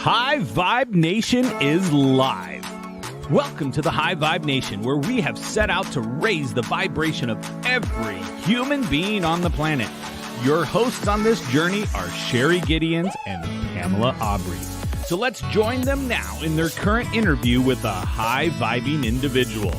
High Vibe Nation is live. Welcome to the High Vibe Nation, where we have set out to raise the vibration of every human being on the planet. Your hosts on this journey are Sherry Gideons and Pamela Aubrey. So let's join them now in their current interview with a high-vibing individual.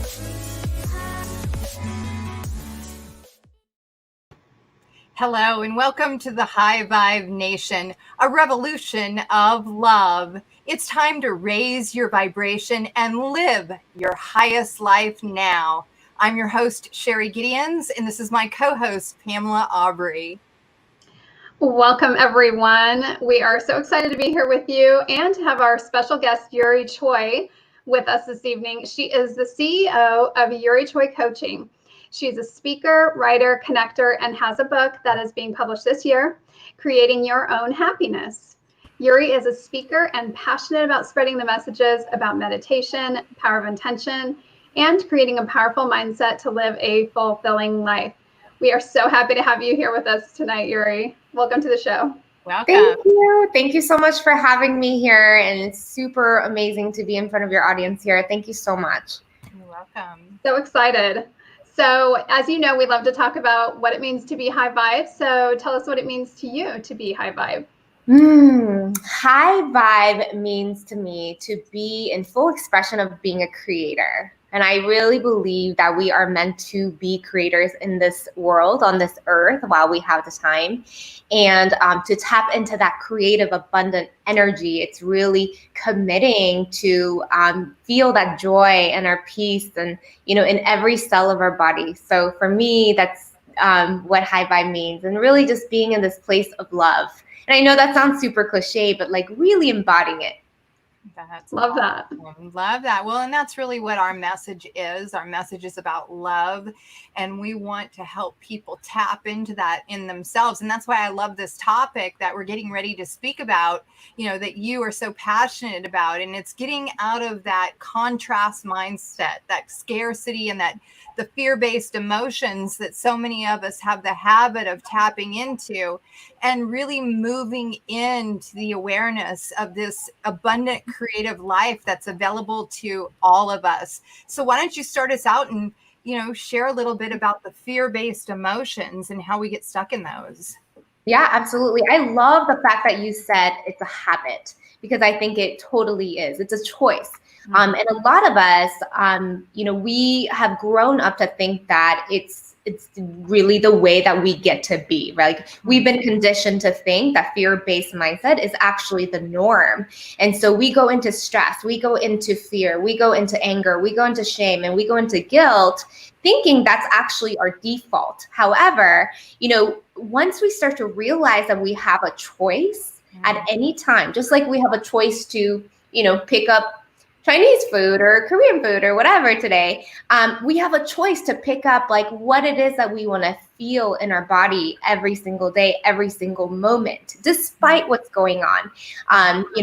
Hello and welcome to the High Vibe Nation, a revolution of love. It's time to raise your vibration and live your highest life now. I'm your host, Sherry Gideons, and this is my co-host, Pamela Aubrey. Welcome, everyone. We are so excited to be here with you and to have our special guest, Yuri Choi, with us this evening. She is the CEO of Yuri Choi Coaching. She's a speaker, writer, connector, and has a book that is being published this year, Creating Your Own Happiness. Yuri is a speaker and passionate about spreading the messages about meditation, power of intention, and creating a powerful mindset to live a fulfilling life. We are so happy to have you here with us tonight, Yuri. Welcome to the show. Welcome. Thank you. Thank you so much for having me here. And it's super amazing to be in front of your audience here. Thank you so much. You're welcome. So excited. So as you know, we love to talk about what it means to be high vibe. So tell us what it means to you to be high vibe. High vibe means to me to be in full expression of being a creator. And I really believe that we are meant to be creators in this world, on this earth, while we have the time. And to tap into that creative, abundant energy, it's really committing to feel that joy and our peace and, in every cell of our body. So for me, that's what high vibe means, and really just being in this place of love. And I know that sounds super cliche, but like really embodying it. Love that. Love that. Well, and that's really what our message is. Our message is about love, and we want to help people tap into that in themselves. And that's why I love this topic that we're getting ready to speak about, that you are so passionate about. And it's getting out of that contrast mindset, that scarcity and the fear-based emotions that so many of us have the habit of tapping into, and really moving into the awareness of this abundant creative life that's available to all of us. So why don't you start us out and, share a little bit about the fear-based emotions and how we get stuck in those? Yeah, absolutely. I love the fact that you said it's a habit, because I think it totally is. It's a choice. And a lot of us, we have grown up to think that it's really the way that we get to be, right? Like, we've been conditioned to think that fear-based mindset is actually the norm. And so we go into stress, we go into fear, we go into anger, we go into shame, and we go into guilt, thinking that's actually our default. However, once we start to realize that we have a choice at any time, just like we have a choice to, pick up Chinese food or Korean food or whatever today, we have a choice to pick up like what it is that we want to feel in our body every single day, every single moment, despite what's going on,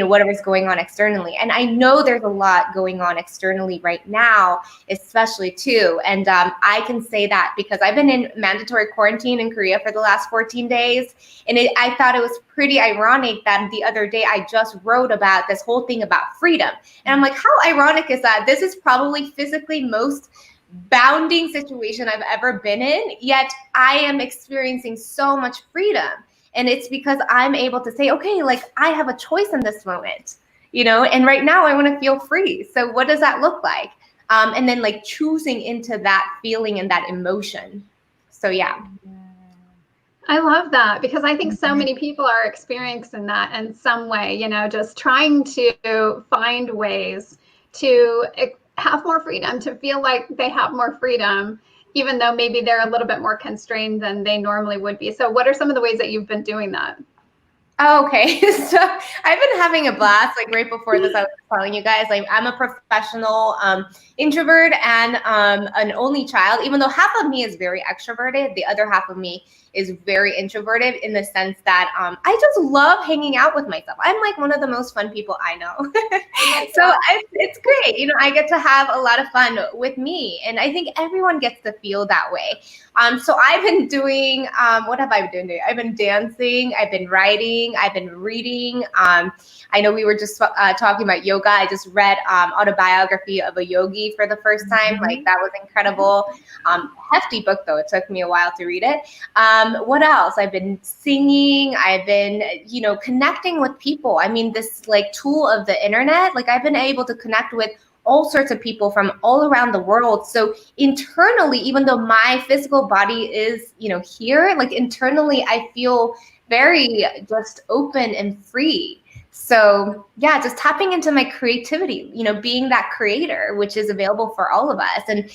whatever's going on externally. And I know there's a lot going on externally right now, especially too. And I can say that because I've been in mandatory quarantine in Korea for the last 14 days. And I thought it was pretty ironic that the other day I just wrote about this whole thing about freedom. And I'm like, how ironic is that? This is probably physically most bounding situation I've ever been in, yet I am experiencing so much freedom. And it's because I'm able to say, okay, like I have a choice in this moment, and right now I want to feel free. So what does that look like? And then like choosing into that feeling and that emotion. So yeah. I love that, because I think so many people are experiencing that in some way, just trying to find ways to have more freedom, to feel like they have more freedom, even though maybe they're a little bit more constrained than they normally would be. So what are some of the ways that you've been doing that? Okay, so I've been having a blast. Like right before this, I was telling you guys, like I'm a professional introvert and an only child. Even though half of me is very extroverted, the other half of me is very introverted in the sense that I just love hanging out with myself. I'm like one of the most fun people I know. So it's great. I get to have a lot of fun with me. And I think everyone gets to feel that way. So I've been doing, what have I been doing? I've been dancing, I've been writing, meditating. I've been reading. I know we were just talking about yoga. I just read Autobiography of a Yogi for the first time. Like, that was incredible. Hefty book, though. It took me a while to read it. What else? I've been singing. I've been, connecting with people. I mean, this like tool of the internet, like I've been able to connect with all sorts of people from all around the world. So internally, even though my physical body is, here, like internally, I feel very just open and free. So yeah, just tapping into my creativity, being that creator, which is available for all of us. And,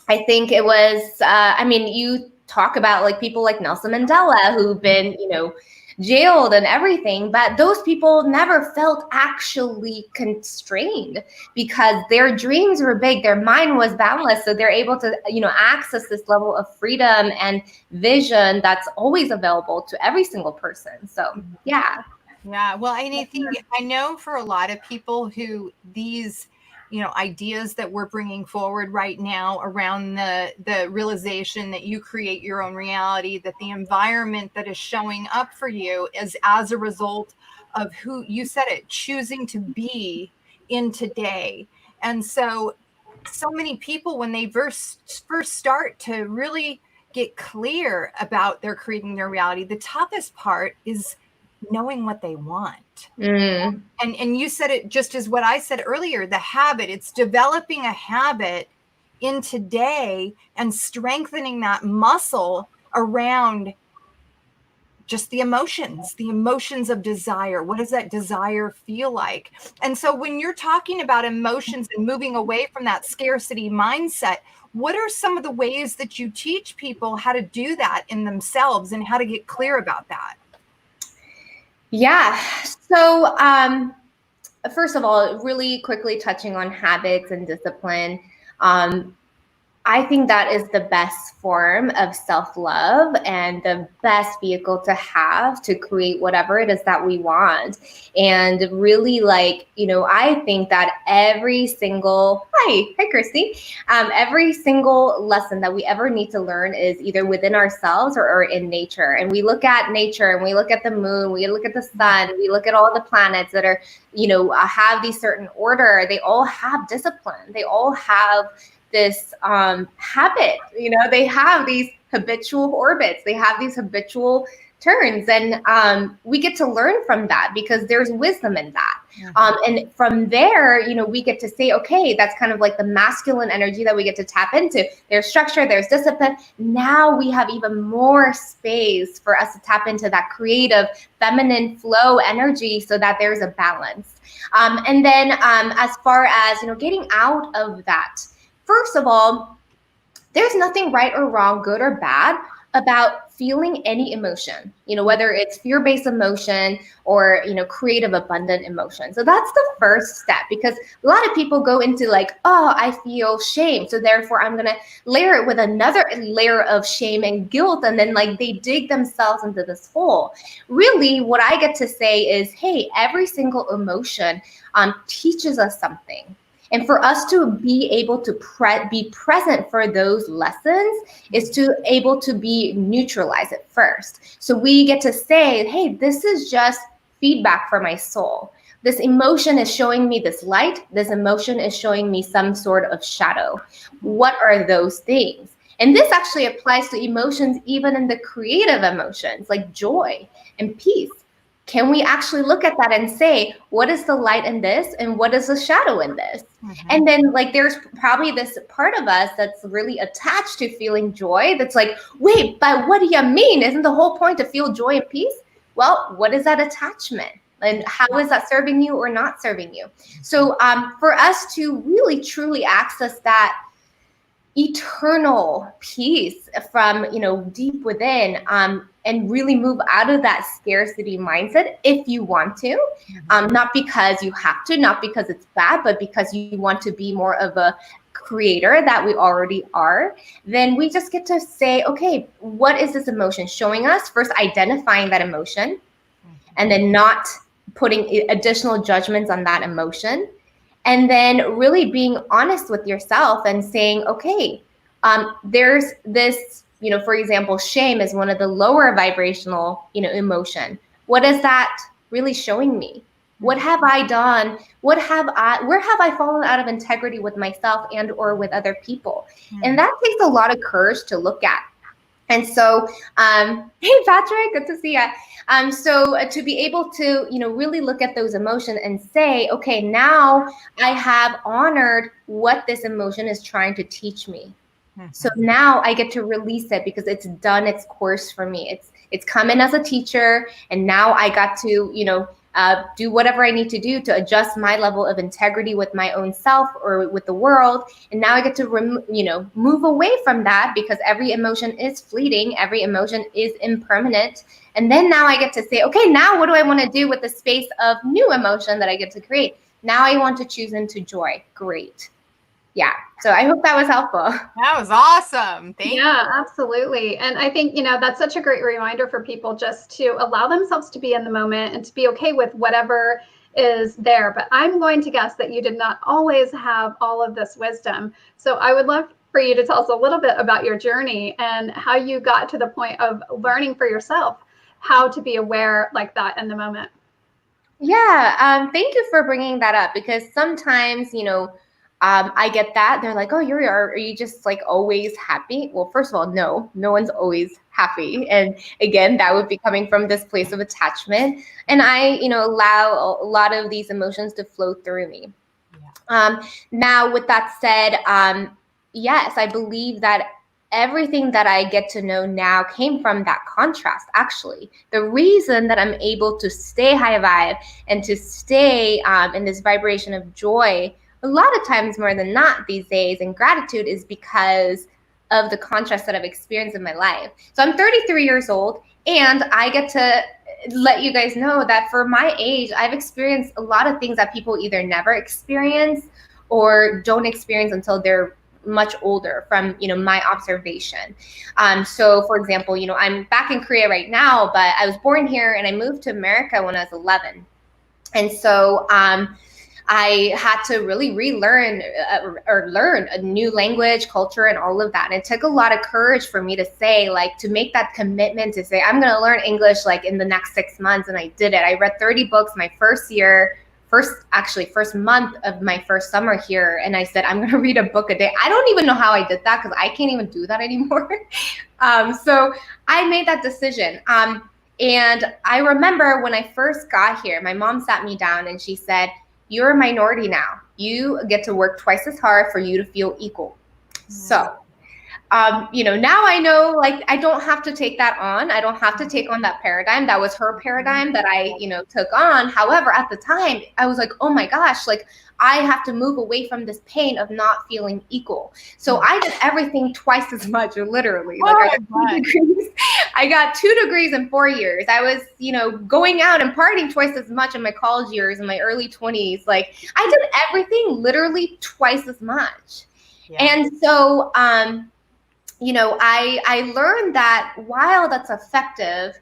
I think it was, you talk about like people like Nelson Mandela who've been, jailed and everything, but those people never felt actually constrained because their dreams were big, their mind was boundless, so they're able to access this level of freedom and vision that's always available to every single person. So yeah. Well, I think I know for a lot of people who these ideas that we're bringing forward right now around the realization that you create your own reality, that the environment that is showing up for you is as a result of who you said it, choosing to be in today. And so many people, when they first start to really get clear about their creating their reality, the toughest part is knowing what they want. And you said it just as what I said earlier, the habit, it's developing a habit in today and strengthening that muscle around just the emotions of desire. What does that desire feel like? And so when you're talking about emotions and moving away from that scarcity mindset, what are some of the ways that you teach people how to do that in themselves and how to get clear about that? Yeah. So first of all, really quickly touching on habits and discipline. I think that is the best form of self-love and the best vehicle to have to create whatever it is that we want. And really, I think that every single, hi Christy, every single lesson that we ever need to learn is either within ourselves or in nature. And we look at nature and we look at the moon, we look at the sun, we look at all the planets that are, have these certain order. They all have discipline. They all have this habit, they have these habitual orbits, they have these habitual turns, and we get to learn from that because there's wisdom in that. And from there, we get to say, okay, that's kind of like the masculine energy that we get to tap into. There's structure, there's discipline. Now we have even more space for us to tap into that creative, feminine flow energy so that there's a balance. And then as far as, getting out of that, first of all, there's nothing right or wrong, good or bad about feeling any emotion, whether it's fear-based emotion or, creative, abundant emotion. So that's the first step, because a lot of people go into like, oh, I feel shame, so therefore I'm going to layer it with another layer of shame and guilt. And then they dig themselves into this hole. Really, what I get to say is, hey, every single emotion teaches us something. And for us to be able to be present for those lessons is to able to be neutralize it first. So we get to say, hey, this is just feedback for my soul. This emotion is showing me this light. This emotion is showing me some sort of shadow. What are those things? And this actually applies to emotions, even in the creative emotions like joy and peace. Can we actually look at that and say, what is the light in this and what is the shadow in this? And then there's probably this part of us that's really attached to feeling joy that's like, wait, but what do you mean? Isn't the whole point to feel joy and peace? Well, what is that attachment? And how is that serving you or not serving you? So for us to really truly access that eternal peace from, deep within, and really move out of that scarcity mindset if you want to, not because you have to, not because it's bad, but because you want to be more of a creator that we already are, then we just get to say, okay, what is this emotion showing us? First, identifying that emotion, and then not putting additional judgments on that emotion. And then really being honest with yourself and saying, okay, there's this for example, shame is one of the lower vibrational, emotion. What is that really showing me? What have I done? Where have I fallen out of integrity with myself and or with other people? And that takes a lot of courage to look at. And so, hey, Patrick, good to see you. So to be able to, really look at those emotions and say, okay, now I have honored what this emotion is trying to teach me. So now I get to release it because it's done its course for me. It's come in as a teacher, and now I got to, do whatever I need to do to adjust my level of integrity with my own self or with the world. And now I get to, move away from that because every emotion is fleeting. Every emotion is impermanent. And then now I get to say, okay, now what do I want to do with the space of new emotion that I get to create? Now I want to choose into joy. Great. Yeah. So I hope that was helpful. That was awesome. Thank you. Yeah, absolutely. And I think, that's such a great reminder for people just to allow themselves to be in the moment and to be okay with whatever is there. But I'm going to guess that you did not always have all of this wisdom. So I would love for you to tell us a little bit about your journey and how you got to the point of learning for yourself how to be aware like that in the moment. Yeah. Thank you for bringing that up, because sometimes, I get that. They're like, oh, Yuri, are you just like always happy? Well, first of all, no one's always happy. And again, that would be coming from this place of attachment. And I, allow a lot of these emotions to flow through me. Yeah. Now, with that said, yes, I believe that everything that I get to know now came from that contrast. Actually, the reason that I'm able to stay high vibe and to stay in this vibration of joy a lot of times more than not these days, and gratitude, is because of the contrast that I've experienced in my life. So I'm 33 years old, and I get to let you guys know that for my age, I've experienced a lot of things that people either never experience or don't experience until they're much older, from my observation. So for example, I'm back in Korea right now, but I was born here and I moved to America when I was 11. And so I had to really relearn or learn a new language, culture, and all of that. And it took a lot of courage for me to say, like, to make that commitment to say, I'm going to learn English like in the next 6 months. And I did it. I read 30 books my first month of my first summer here. And I said, I'm going to read a book a day. I don't even know how I did that because I can't even do that anymore. So I made that decision. And I remember when I first got here, my mom sat me down and she said, you're a minority now. You get to work twice as hard for you to feel equal. So, now I know, like, I don't have to take that on. I don't have to take on that paradigm. That was her paradigm that I, took on. However, at the time, I was like, oh my gosh, like, I have to move away from this pain of not feeling equal. So I did everything twice as much, literally. Like, I got 2 degrees in 4 years. I was, going out and partying twice as much in my college years, in my early 20s. Like, I did everything literally twice as much. Yeah. And so, I learned that while that's effective,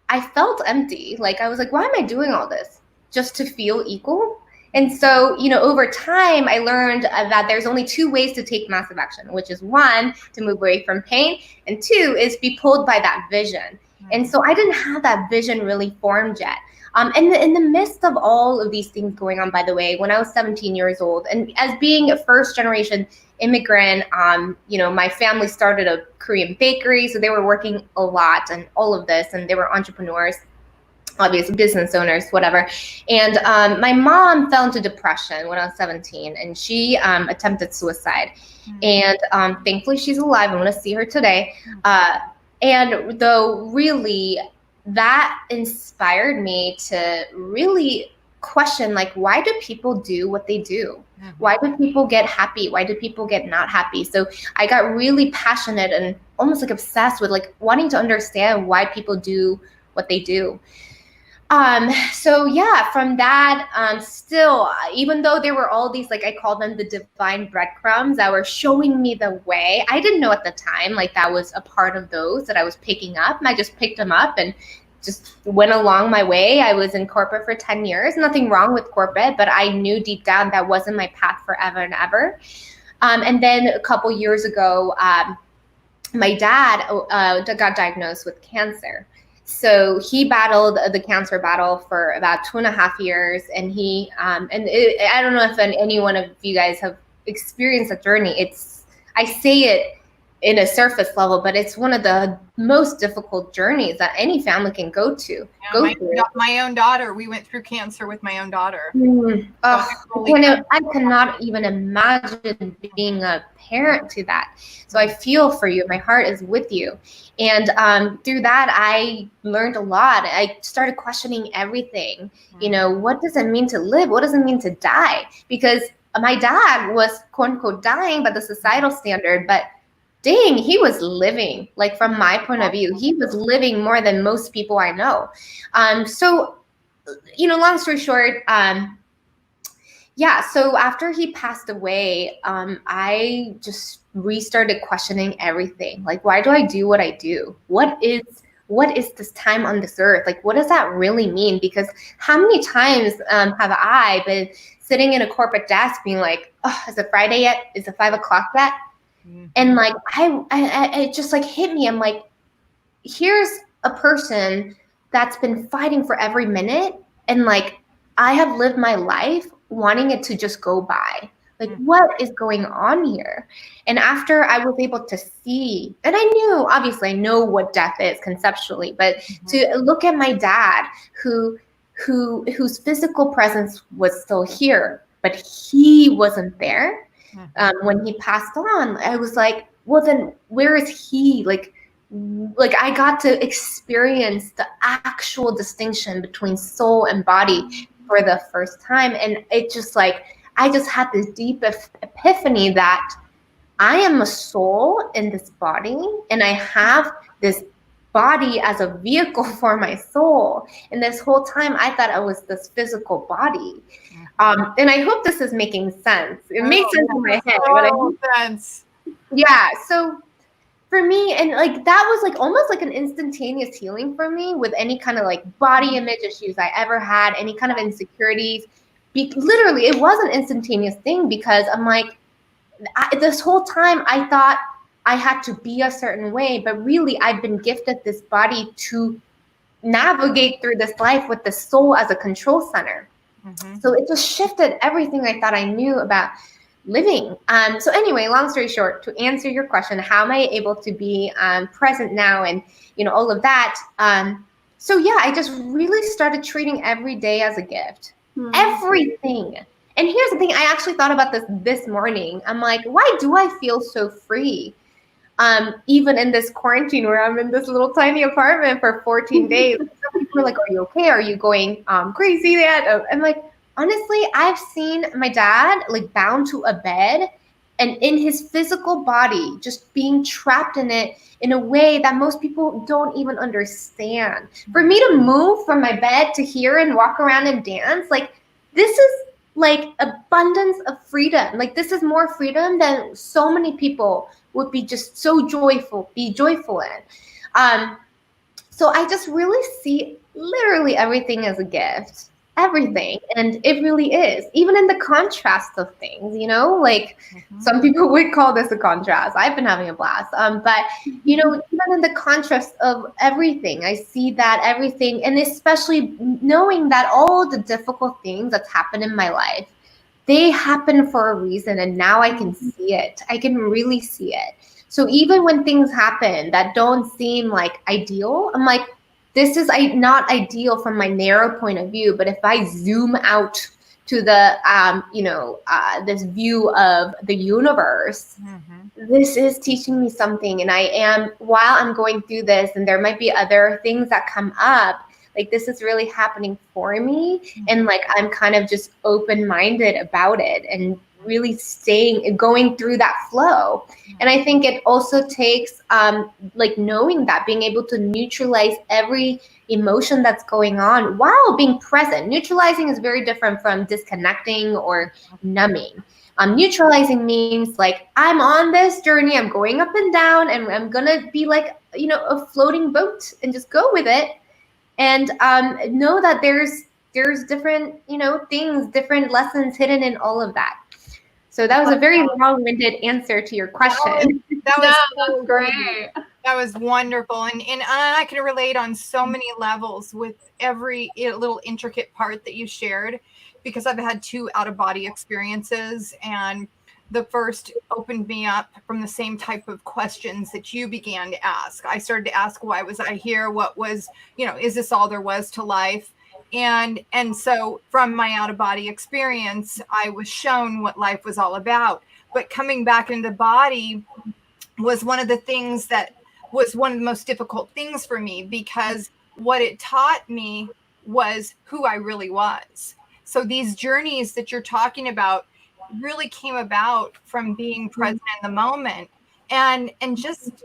I felt empty. Like, I was like, why am I doing all this? Just to feel equal? And so, over time, I learned that there's only 2 ways to take massive action, which is 1, to move away from pain, and 2 is be pulled by that vision. And so I didn't have that vision really formed yet. And in the midst of all of these things going on, by the way, when I was 17 years old, and as being a first generation immigrant, my family started a Korean bakery, so they were working a lot and all of this, and they were entrepreneurs, obviously business owners, whatever. And my mom fell into depression when I was 17, and she attempted suicide. And thankfully she's alive. I'm going to see her today. And though really that inspired me to really question, like, why do people do what they do? Why do people get happy? Why do people get not happy? So I got really passionate and almost like obsessed with like wanting to understand why people do what they do. So yeah, from that, still, even though there were all these, like, I call them the divine breadcrumbs that were showing me the way, I didn't know at the time, like, that was a part of those that I was picking up, and I just picked them up and just went along my way. I was in corporate for 10 years, nothing wrong with corporate, but I knew deep down that wasn't my path forever and ever. And then a couple years ago, my dad got diagnosed with cancer. So he battled the cancer battle for about 2.5 years. And I don't know if any one of you guys have experienced a journey. I say it in a surface level, but it's one of the most difficult journeys that any family can go through. My own daughter, we went through cancer with my own daughter. I cannot even imagine being a parent to that. So I feel for you. My heart is with you. And through that, I learned a lot. I started questioning everything. What does it mean to live? What does it mean to die? Because my dad was quote unquote dying by the societal standard, but dang, he was living. Like from my point of view, he was living more than most people I know. So long story short, so after he passed away, I just restarted questioning everything. Like, why do I do what I do? What is this time on this earth? Like, what does that really mean? Because how many times have I been sitting in a corporate desk being like, oh, is it Friday yet? Is it 5 o'clock yet? Mm-hmm. And like, it just like hit me. I'm like, here's a person that's been fighting for every minute. And like, I have lived my life wanting it to just go by. Like, what is going on here? And after I was able to see, and I know what death is conceptually, but to look at my dad whose physical presence was still here, but he wasn't there when he passed on, I was like, well, then where is he? Like I got to experience the actual distinction between soul and body for the first time. And it just like, I just had this deep epiphany that I am a soul in this body, and I have this body as a vehicle for my soul. And this whole time I thought I was this physical body. And I hope this is making sense. It makes sense in my head. Yeah. So for me, and like that was like almost like an instantaneous healing for me with any kind of like body image issues I ever had, any kind of insecurities. Literally, it was an instantaneous thing because I'm like, this whole time I thought I had to be a certain way, but really I've been gifted this body to navigate through this life with the soul as a control center. Mm-hmm. So it just shifted everything I thought I knew about living. So anyway, long story short, to answer your question, how am I able to be present now and, all of that. So yeah, I just really started treating every day as a gift. Mm-hmm. Everything. And here's the thing, I actually thought about this morning. I'm like, why do I feel so free? Even in this quarantine where I'm in this little tiny apartment for 14 days. Some people are like, are you okay? Are you going crazy yet? I'm like, honestly, I've seen my dad like bound to a bed and in his physical body, just being trapped in it in a way that most people don't even understand. For me to move from my bed to here and walk around and dance, like this is like abundance of freedom. Like this is more freedom than so many people would be just so joyful in. So I just really see literally everything as a gift. Everything. And it really is, even in the contrast of things, like some people would call this a contrast. I've been having a blast. But, even in the contrast of everything, I see that everything, and especially knowing that all the difficult things that's happened in my life, they happen for a reason. And now I can see it. I can really see it. So even when things happen that don't seem like ideal, I'm like, this is not ideal from my narrow point of view, but if I zoom out to the, this view of the universe, this is teaching me something. And while I'm going through this, and there might be other things that come up, like this is really happening for me. And like, I'm kind of just open-minded about it and really going through that flow. And I think it also takes like knowing that, being able to neutralize every emotion that's going on while being present. Neutralizing is very different from disconnecting or numbing. Neutralizing means like, I'm on this journey, I'm going up and down, and I'm gonna be like, a floating boat and just go with it. And know that there's different, things, different lessons hidden in all of that. So that was a very long-winded answer to your question. That was that's great. That was wonderful. And I can relate on so many levels with every little intricate part that you shared, because I've had 2 out-of-body experiences, and the first opened me up from the same type of questions that you began to ask. I started to ask, why was I here? What was, is this all there was to life? And so from my out-of-body experience, I was shown what life was all about. But coming back into the body was one of the things that was one of the most difficult things for me, because what it taught me was who I really was. So these journeys that you're talking about really came about from being present in the moment, and just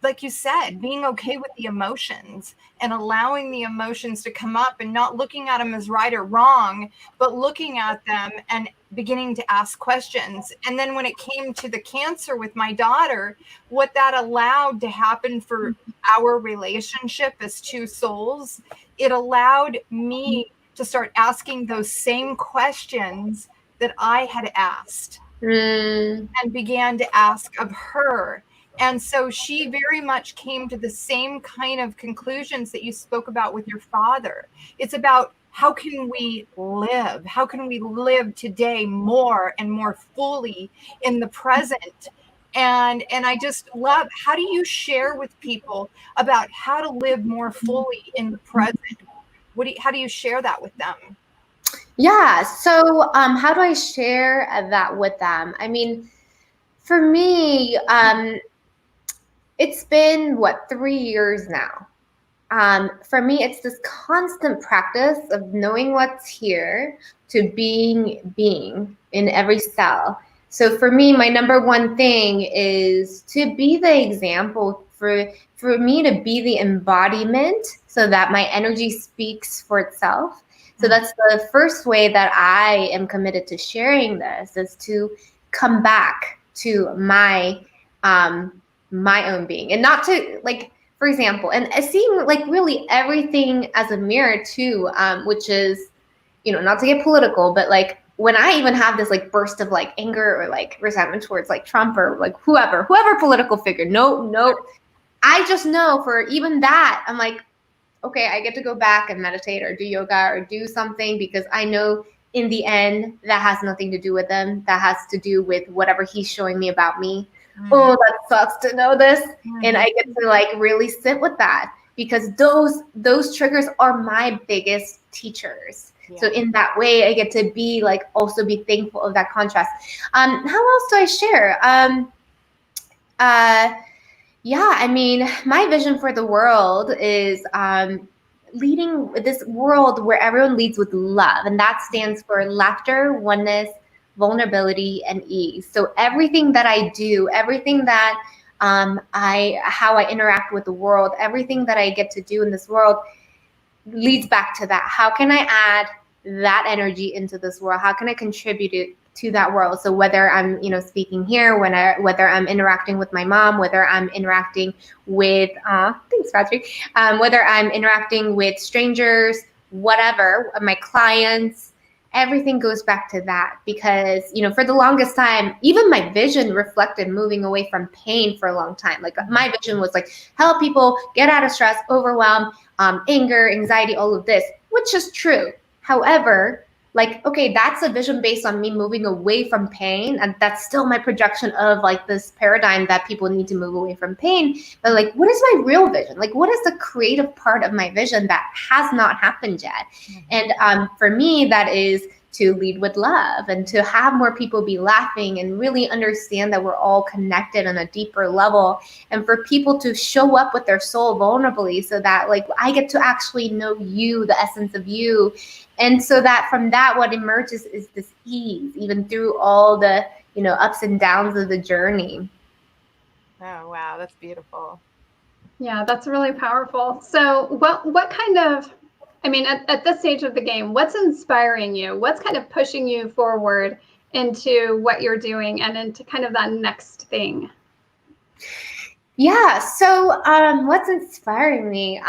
like you said, being okay with the emotions and allowing the emotions to come up and not looking at them as right or wrong, but looking at them and beginning to ask questions. And then when it came to the cancer with my daughter, what that allowed to happen for our relationship as 2 souls, it allowed me to start asking those same questions that I had asked and began to ask of her. And so she very much came to the same kind of conclusions that you spoke about with your father. It's about, how can we live? How can we live today more and more fully in the present? And I just love, how do you share with people about how to live more fully in the present? How do you share that with them? Yeah. So how do I share that with them? I mean, for me, it's been 3 years now. For me, it's this constant practice of knowing what's here to being in every cell. So for me, my number one thing is to be the example, for me to be the embodiment, so that my energy speaks for itself. So that's the first way that I am committed to sharing this, is to come back to my own being, and not to, like, for example, and seeing like really everything as a mirror too, which is, not to get political, but like when I even have this like burst of like anger or like resentment towards like Trump or like whoever political figure, no, I just know for even that, I'm like, okay, I get to go back and meditate or do yoga or do something, because I know in the end that has nothing to do with them. That has to do with whatever he's showing me about me. Oh, that sucks to know this. And I get to like really sit with that, because those triggers are my biggest teachers. Yeah. So in that way, I get to be like, also be thankful of that contrast. How else do I share? Yeah, I mean, my vision for the world is leading this world where everyone leads with love. And that stands for laughter, oneness, vulnerability, and ease. So everything that I do, everything that how I interact with the world, everything that I get to do in this world leads back to that. How can I add that energy into this world? How can I contribute it to that world? So whether I'm, speaking here, whether I'm interacting with my mom, whether I'm interacting with, thanks, Patrick, whether I'm interacting with strangers, whatever, my clients, everything goes back to that. Because, for the longest time, even my vision reflected moving away from pain for a long time. Like my vision was like, help people get out of stress, overwhelm, anger, anxiety, all of this, which is true. However, like, okay, that's a vision based on me moving away from pain. And that's still my projection of like this paradigm that people need to move away from pain. But like, what is my real vision? Like, what is the creative part of my vision that has not happened yet? And for me, that is to lead with love and to have more people be laughing and really understand that we're all connected on a deeper level, and for people to show up with their soul vulnerably, so that like I get to actually know you, the essence of you. And so that from that, what emerges is this ease, even through all the, ups and downs of the journey. Oh, wow. That's beautiful. Yeah, that's really powerful. So what kind of, at this stage of the game, what's inspiring you? What's kind of pushing you forward into what you're doing and into kind of that next thing? Yeah. So what's inspiring me?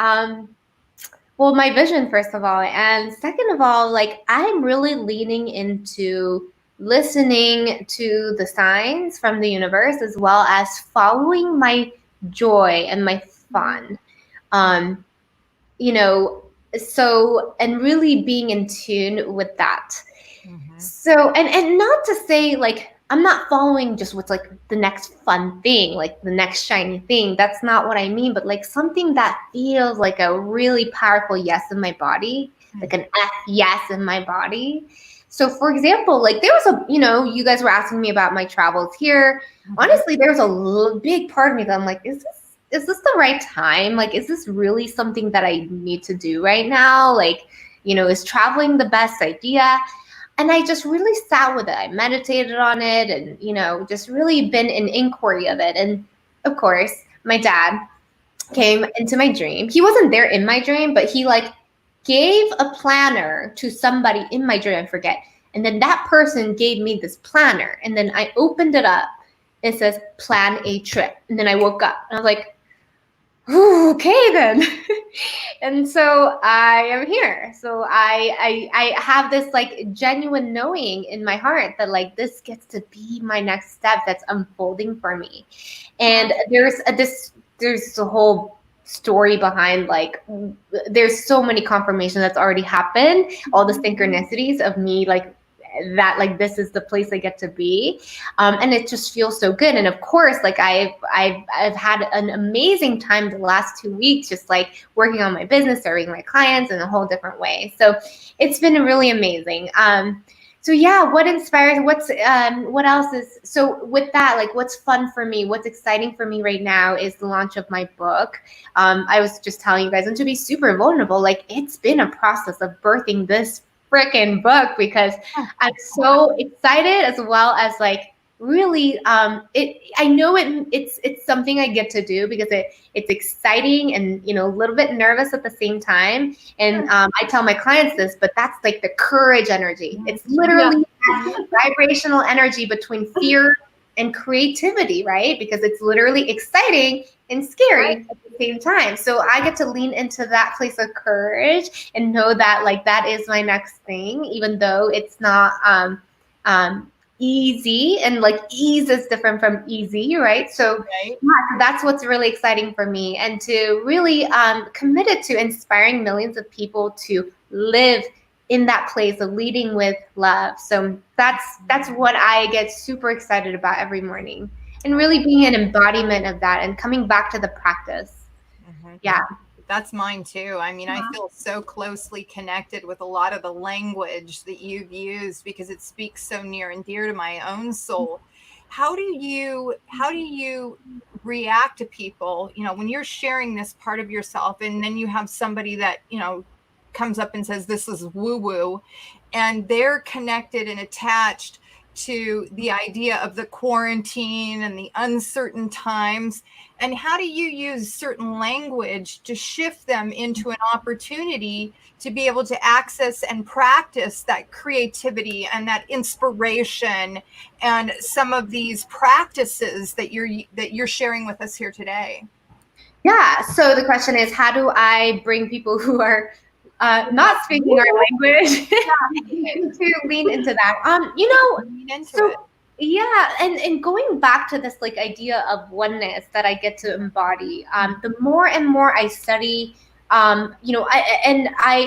Well, my vision, first of all, and second of all, like I'm really leaning into listening to the signs from the universe, as well as following my joy and my fun. You know, so, and really being in tune with that. So, and not to say like, I'm not following just what's like the next fun thing, like the next shiny thing. That's not what I mean, but like something that feels like a really powerful yes in my body, like an F yes in my body. So for example, like there was a, you know, you guys were asking me about my travels here. Honestly, there's a big part of me that I'm like, is this the right time? Like, is this really something that I need to do right now? Like, you know, is traveling the best idea? And I just really sat with it. I meditated on it and, you know, just really been in inquiry of it. And of course, my dad came into my dream. He wasn't there in my dream, but he like gave a planner to somebody in my dream, I forget. And then that person gave me this planner. And then I opened it up. It says, plan a trip. And then I woke up and I was like, okay then. And so I am here. So I have this like genuine knowing in my heart that like this gets to be my next step that's unfolding for me. And there's a whole story behind like there's so many confirmations that's already happened, all the synchronicities of me like that like this is the place I get to be, and it just feels so good. And of course, like I've had an amazing time the last 2 weeks, just like working on my business, serving my clients in a whole different way. So it's been really amazing. So yeah, what inspires? What else is so with that? Like, what's fun for me? What's exciting for me right now is the launch of my book. I was just telling you guys, and to be super vulnerable, like it's been a process of birthing this freaking book because I'm so excited, as well as like really I know it's something I get to do because it's exciting and, you know, a little bit nervous at the same time. And I tell my clients this, but that's like the courage energy. It's literally that vibrational energy between fear and creativity, right? Because it's literally exciting and scary at the same time. So I get to lean into that place of courage and know that like that is my next thing, even though it's not easy, and like ease is different from easy, right? So yeah, that's what's really exciting for me, and to really committed to inspiring millions of people to live in that place of leading with love. So that's what I get super excited about every morning, and really being an embodiment of that and coming back to the practice. Yeah. That's mine too. I mean, I feel so closely connected with a lot of the language that you've used because it speaks so near and dear to my own soul. How do you react to people, you know, when you're sharing this part of yourself and then you have somebody that, you know, comes up and says, this is woo woo, and they're connected and attached to the idea of the quarantine and the uncertain times? And how do you use certain language to shift them into an opportunity to be able to access and practice that creativity and that inspiration and some of these practices that you're sharing with us here today? Yeah. So the question is, how do I bring people who are not speaking our language to lean into that? You know, lean into it. Yeah, and going back to this like idea of oneness that I get to embody, the more and more I study, you know, I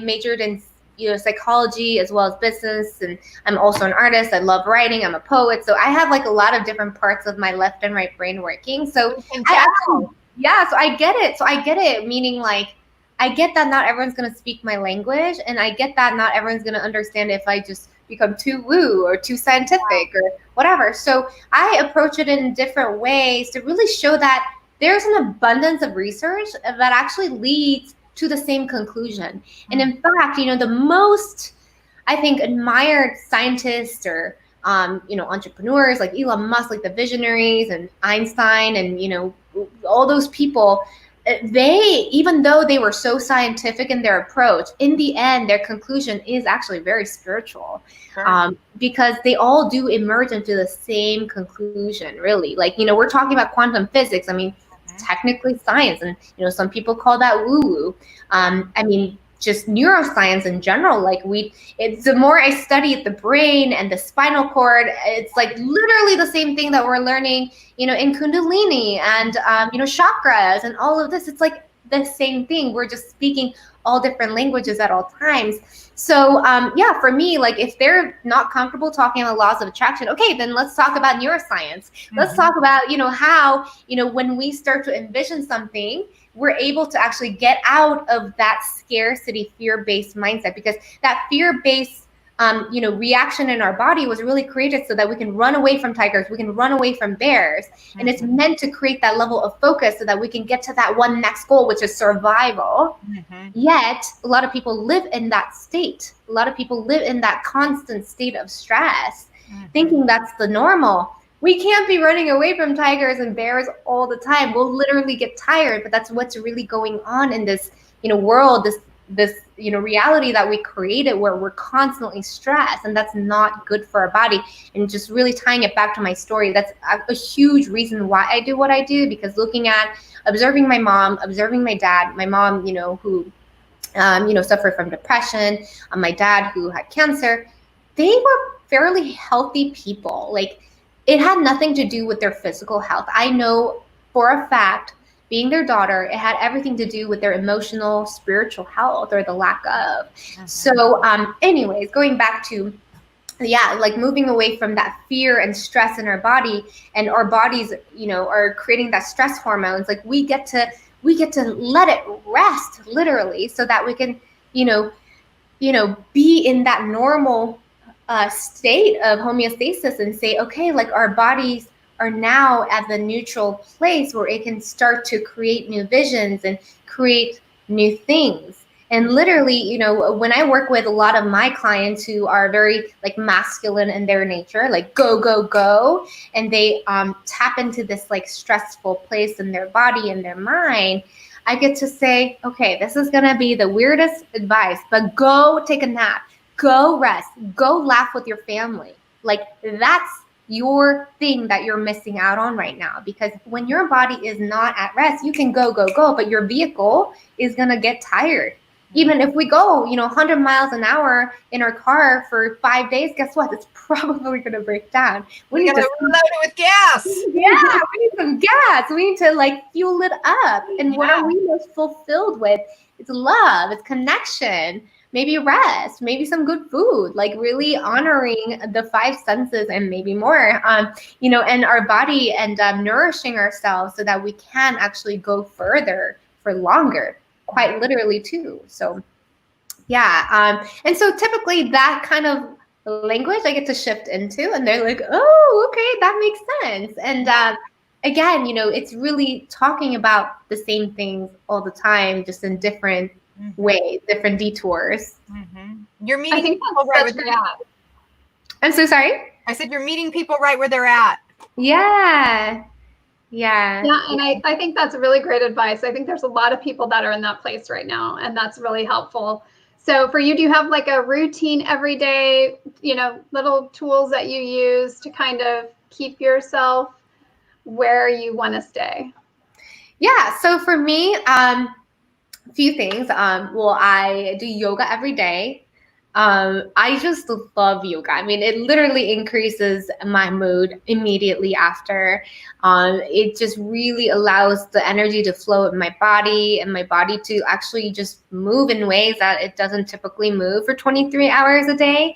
majored in, you know, psychology as well as business, and I'm also an artist. I love writing. I'm a poet, so I have like a lot of different parts of my left and right brain working. So so I get it. So I get it, meaning like I get that not everyone's gonna speak my language, and I get that not everyone's gonna understand if I just become too woo or too scientific or whatever. So I approach it in different ways to really show that there's an abundance of research that actually leads to the same conclusion. And in fact, you know, the most, I think, admired scientists or, you know, entrepreneurs like Elon Musk, like the visionaries, and Einstein, and, you know, all those people, they, even though they were so scientific in their approach, in the end, their conclusion is actually very spiritual. Because they all do emerge into the same conclusion, really. Like, you know, we're talking about quantum physics. I mean, technically science, and, you know, some people call that woo-woo. I mean, just neuroscience in general. Like the more I study the brain and the spinal cord, it's like literally the same thing that we're learning, in Kundalini and, chakras and all of this. It's like the same thing. We're just speaking all different languages at all times. So for me, like if they're not comfortable talking about laws of attraction, okay, then let's talk about neuroscience. Let's talk about, how, when we start to envision something, we're able to actually get out of that scarcity, fear-based mindset, because that fear-based reaction in our body was really created so that we can run away from tigers, we can run away from bears. And it's meant to create that level of focus so that we can get to that one next goal, which is survival. Yet, a lot of people live in that state. A lot of people live in that constant state of stress, thinking that's the normal. We can't be running away from tigers and bears all the time. We'll literally get tired, but that's what's really going on in this, world, this reality that we created where we're constantly stressed, and that's not good for our body. And just really tying it back to my story, that's a huge reason why I do what I do, because observing my mom, observing my dad, my mom, who, suffered from depression, my dad who had cancer, they were fairly healthy people. Like it had nothing to do with their physical health. I know for a fact, being their daughter, it had everything to do with their emotional, spiritual health or the lack of. So anyways, going back to, like moving away from that fear and stress in our body, and our bodies, are creating that stress hormones. Like we get to let it rest literally so that we can, be in that normal state of homeostasis and say, okay, like our bodies are now at the neutral place where it can start to create new visions and create new things. And literally, when I work with a lot of my clients who are very like masculine in their nature, like go, go, go, and they tap into this like stressful place in their body and their mind, I get to say, okay, this is gonna be the weirdest advice, but go take a nap, go rest, go laugh with your family. Like that's your thing that you're missing out on right now, because when your body is not at rest, you can go, go, go, but your vehicle is going to get tired. Even if we go, 100 miles an hour in our car for 5 days, guess what? It's probably going to break down. We need to load it with gas. Yeah, we need some gas. We need to like fuel it up. And what are we most fulfilled with? It's love, it's connection, maybe rest, maybe some good food, like really honoring the five senses and maybe more, and our body, and nourishing ourselves so that we can actually go further for longer, quite literally too. So and so typically that kind of language I get to shift into, and they're like, oh, okay, that makes sense. And again, it's really talking about the same things all the time, just in different ways, different detours. You're meeting people right where they're at. I'm so sorry? I said you're meeting people right where they're at. Yeah, and I think that's really great advice. I think there's a lot of people that are in that place right now, and that's really helpful. So for you, do you have like a routine every day, little tools that you use to kind of keep yourself where you want to stay? Yeah, so for me, a few things. I do yoga every day. I just love yoga. I mean, it literally increases my mood immediately after. It just really allows the energy to flow in my body, and my body to actually just move in ways that it doesn't typically move for 23 hours a day.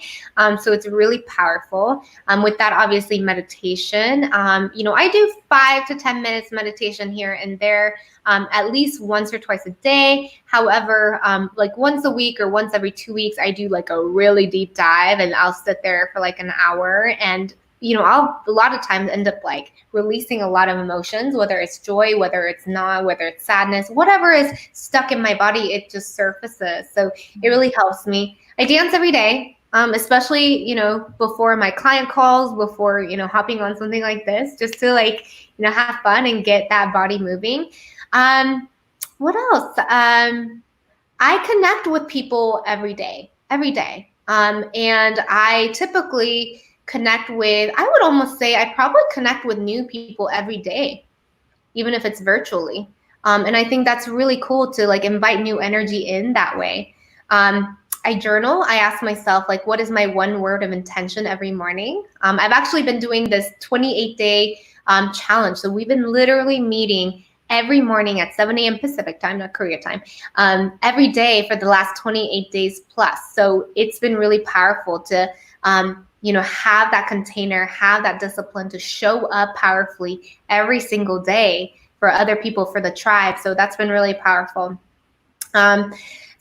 So it's really powerful. With that, obviously, meditation. I do 5 to 10 minutes meditation here and there, at least once or twice a day. However, like once a week or once every 2 weeks, I do like a really deep dive, and I'll sit there for like an hour, and I'll a lot of times end up like releasing a lot of emotions, whether it's joy, whether it's not, whether it's sadness, whatever is stuck in my body, it just surfaces. So it really helps me. I dance every day, especially, before my client calls, before, hopping on something like this, just to like, have fun and get that body moving. What else? I connect with people every day. And I typically connect with, I would almost say I probably connect with new people every day, even if it's virtually. And I think that's really cool to like invite new energy in that way. I journal. I ask myself, like, what is my one word of intention every morning? I've actually been doing this 28-day challenge. So we've been literally meeting every morning at 7 a.m. Pacific time, not Korea time, every day for the last 28 days plus. So it's been really powerful to, have that container, have that discipline to show up powerfully every single day for other people, for the tribe. So that's been really powerful.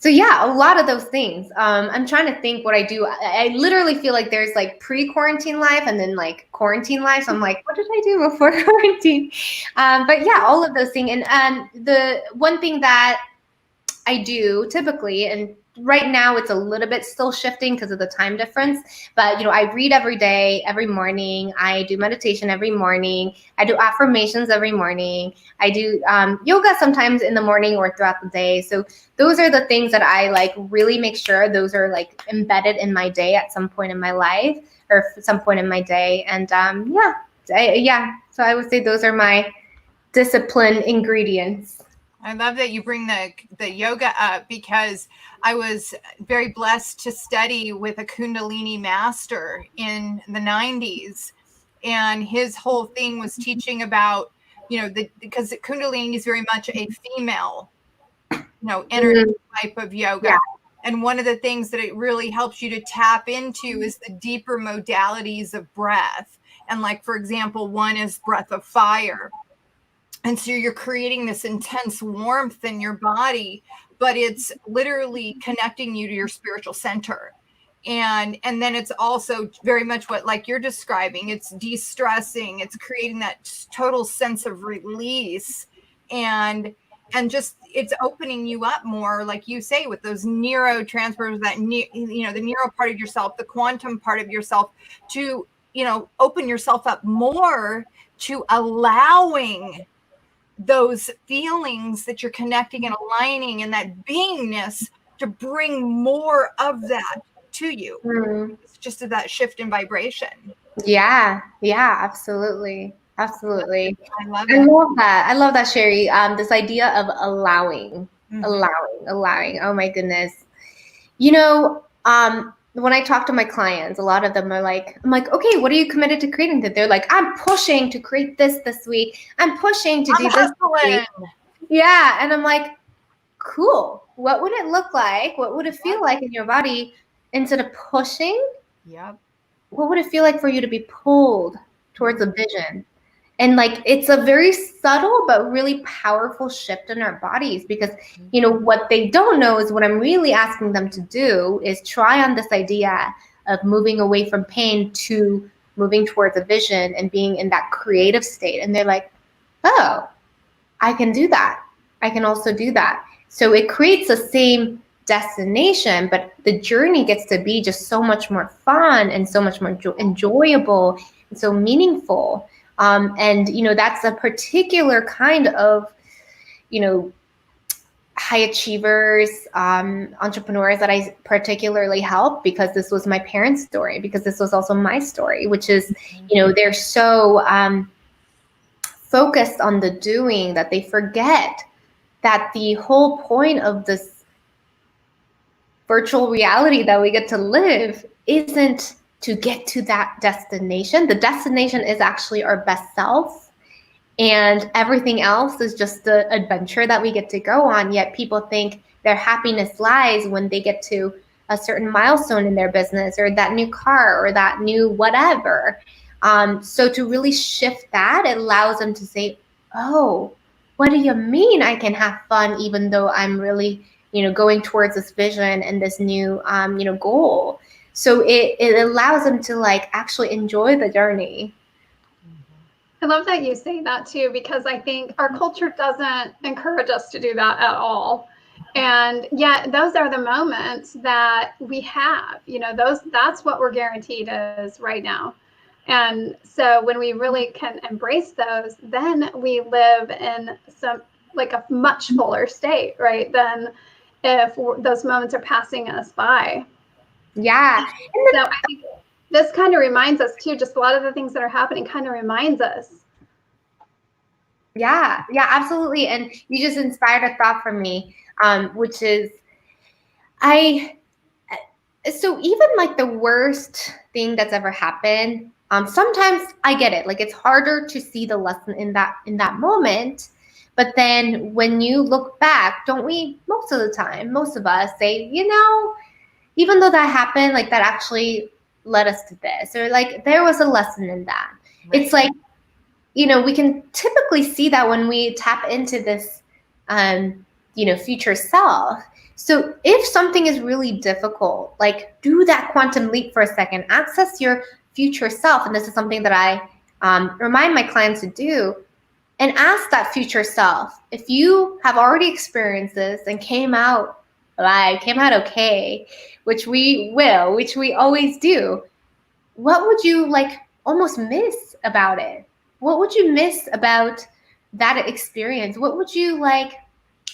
So yeah, a lot of those things. I'm trying to think what I do. I literally feel like there's like pre-quarantine life and then like quarantine life. So I'm like, what did I do before quarantine? But yeah, all of those things. And the one thing that I do typically, and right now it's a little bit still shifting because of the time difference, but I read every day, every morning. I do meditation every morning. I do affirmations every morning. I do yoga sometimes in the morning or throughout the day. So those are the things that I like really make sure those are like embedded in my day at some point in my life or some point in my day. And so I would say those are my discipline ingredients. I love that you bring the yoga up, because I was very blessed to study with a Kundalini master in the 90s. And his whole thing was teaching about, because Kundalini is very much a female, energy type of yoga. Yeah. And one of the things that it really helps you to tap into is the deeper modalities of breath. And like, for example, one is breath of fire. And so you're creating this intense warmth in your body, but it's literally connecting you to your spiritual center. And then it's also very much what, like you're describing, it's de-stressing, it's creating that total sense of release, and just it's opening you up more, like you say, with those neurotransmitters, that the neuro part of yourself, the quantum part of yourself, to open yourself up more to allowing those feelings that you're connecting and aligning, and that beingness to bring more of that to you. It's just that shift in vibration. Yeah, absolutely. Absolutely. I love that. I love that, Sherry. This idea of allowing. Oh my goodness. When I talk to my clients, a lot of them are like, I'm like, okay, what are you committed to creating? They're like, I'm pushing to create this week. I'm pushing to do this week. Yeah. And I'm like, cool. What would it look like? What would it feel like in your body instead of pushing? Yep. What would it feel like for you to be pulled towards a vision? And like, it's a very subtle but really powerful shift in our bodies, because, what they don't know is what I'm really asking them to do is try on this idea of moving away from pain to moving towards a vision and being in that creative state. And they're like, oh, I can do that. I can also do that. So it creates the same destination, but the journey gets to be just so much more fun and so much more enjoyable and so meaningful. And that's a particular kind of, high achievers, entrepreneurs that I particularly help, because this was my parents' story, because this was also my story, which is, they're so focused on the doing that they forget that the whole point of this virtual reality that we get to live isn't to get to that destination. The destination is actually our best self, and everything else is just the adventure that we get to go on. Yet people think their happiness lies when they get to a certain milestone in their business, or that new car, or that new whatever. So to really shift that, it allows them to say, oh, what do you mean I can have fun even though I'm really, going towards this vision and this new, goal? So it allows them to like actually enjoy the journey. I love that you say that too, because I think our culture doesn't encourage us to do that at all. And yet those are the moments that we have, that's what we're guaranteed is right now. And so when we really can embrace those, then we live in like a much fuller state, right? Than if those moments are passing us by. Yeah. So I think this kind of reminds us too, just a lot of the things that are happening kind of reminds us. Yeah, absolutely. And you just inspired a thought for me, which is, So even like the worst thing that's ever happened, sometimes I get it. Like it's harder to see the lesson in that moment. But then when you look back, don't we, most of the time, most of us say, even though that happened, like that actually led us to this, or like there was a lesson in that. Right. It's like, we can typically see that when we tap into this, future self. So if something is really difficult, like do that quantum leap for a second, access your future self. And this is something that I remind my clients to do, and ask that future self, if you have already experienced this and came out alive, came out okay, which we always do, what would you like almost miss about it? What would you miss about that experience? What would you like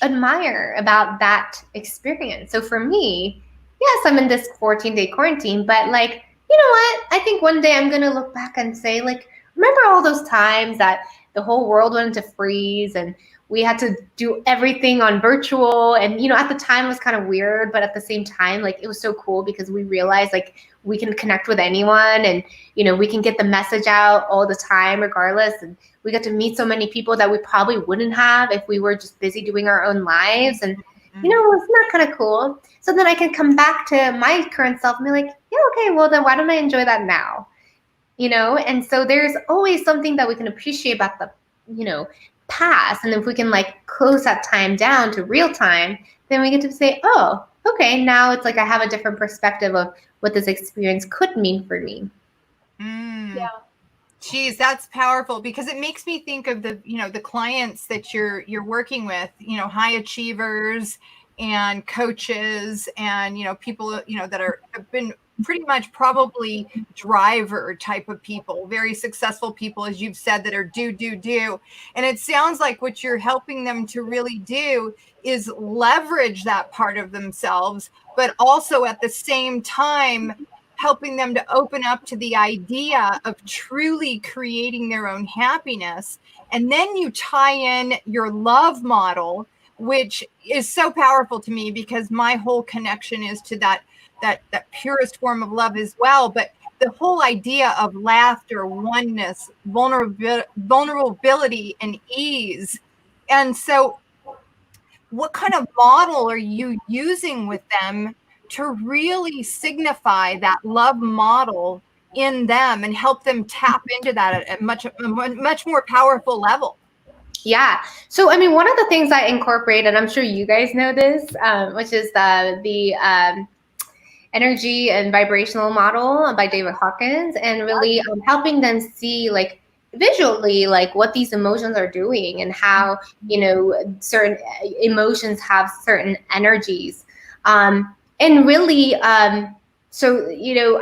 admire about that experience? So for me, yes, I'm in this 14-day quarantine, but like, you know what? I think one day I'm going to look back and say, like, remember all those times that the whole world went into freeze and we had to do everything on virtual, and at the time it was kind of weird, but at the same time, like, it was so cool because we realized like we can connect with anyone, and we can get the message out all the time regardless, and we got to meet so many people that we probably wouldn't have if we were just busy doing our own lives. And isn't that kind of cool? So then I can come back to my current self and be like, yeah, okay, well then why don't I enjoy that now? And so there's always something that we can appreciate about the past, and if we can like close that time down to real time, then we get to say, oh, okay, now it's like I have a different perspective of what this experience could mean for me. Yeah. Geez, that's powerful, because it makes me think of the clients that you're working with, high achievers and coaches and people that have been pretty much probably driver type of people, very successful people, as you've said, that are do. And it sounds like what you're helping them to really do is leverage that part of themselves, but also at the same time helping them to open up to the idea of truly creating their own happiness. And then you tie in your love model, which is so powerful to me, because my whole connection is to that purest form of love as well. But the whole idea of laughter, oneness, vulnerability, and ease. And so what kind of model are you using with them to really signify that love model in them and help them tap into that at a much more powerful level? Yeah. So, I mean, one of the things I incorporate, and I'm sure you guys know this, which is the energy and vibrational model by David Hawkins, and really helping them see like visually like what these emotions are doing and how certain emotions have certain energies, and really so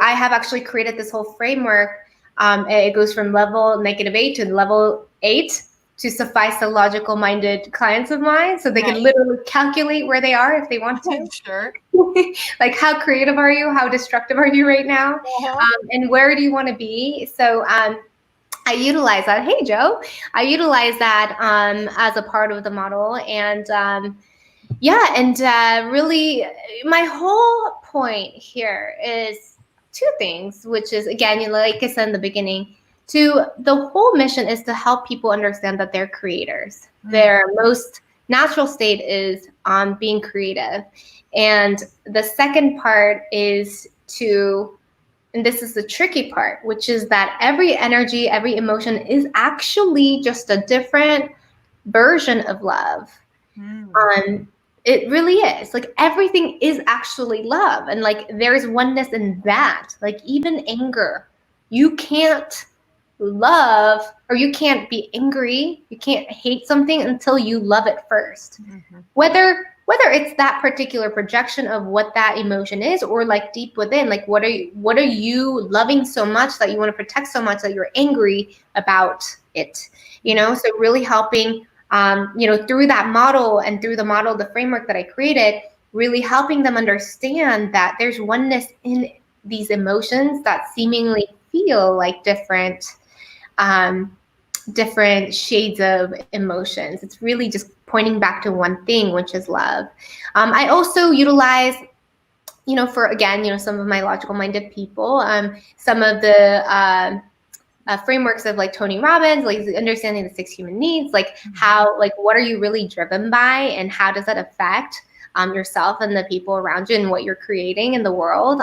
I have actually created this whole framework. It goes from level -8 to level 8 to suffice the logical minded clients of mine, so they can literally calculate where they are if they want to. Sure. Like, how creative are you? How destructive are you right now? And where do you want to be? So I utilize that. Hey, Joe. I utilize that as a part of the model. And really my whole point here is two things, which is, again, like I said in the beginning, the whole mission is to help people understand that they're creators. Their most natural state is being creative. And the second part is and this is the tricky part, which is that every energy, every emotion is actually just a different version of love. It really is. Like, everything is actually love. And like, there's oneness in that. Like, even anger, you can't love, or you can't be angry, you can't hate something until you love it first. Whether it's that particular projection of what that emotion is, or like deep within, like what are you loving so much that you want to protect so much that you're angry about it, so really helping through that model and through the framework that I created, really helping them understand that there's oneness in these emotions that seemingly feel like different shades of emotions. It's really just pointing back to one thing, which is love. I also utilize for, again, some of my logical minded people, some of the frameworks of like Tony Robbins, like understanding the 6 human needs, like how, like, what are you really driven by and how does that affect yourself and the people around you and what you're creating in the world.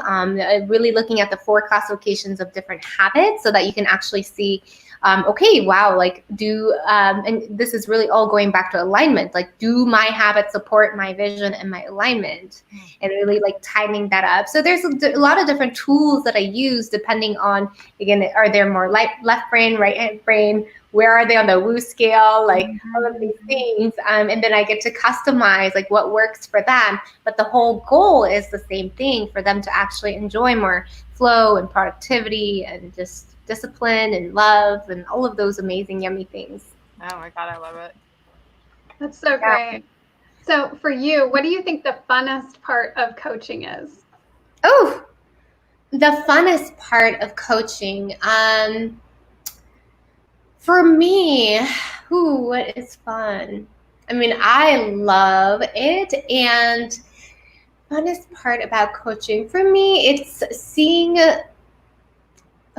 Really looking at the 4 classifications of different habits so that you can actually see, okay, wow, like and this is really all going back to alignment. Like, do my habits support my vision and my alignment? And really like tightening that up. So there's a lot of different tools that I use depending on, again, are there more left brain, right brain? Where are they on the woo scale? Like all of these things. And then I get to customize like what works for them. But the whole goal is the same thing, for them to actually enjoy more flow and productivity and just discipline and love and all of those amazing, yummy things. Oh my God, I love it. That's so great. So for you, what do you think the funnest part of coaching is? Oh, the funnest part of coaching. For me, what is fun? I mean, I love it. And funnest part about coaching, for me, it's seeing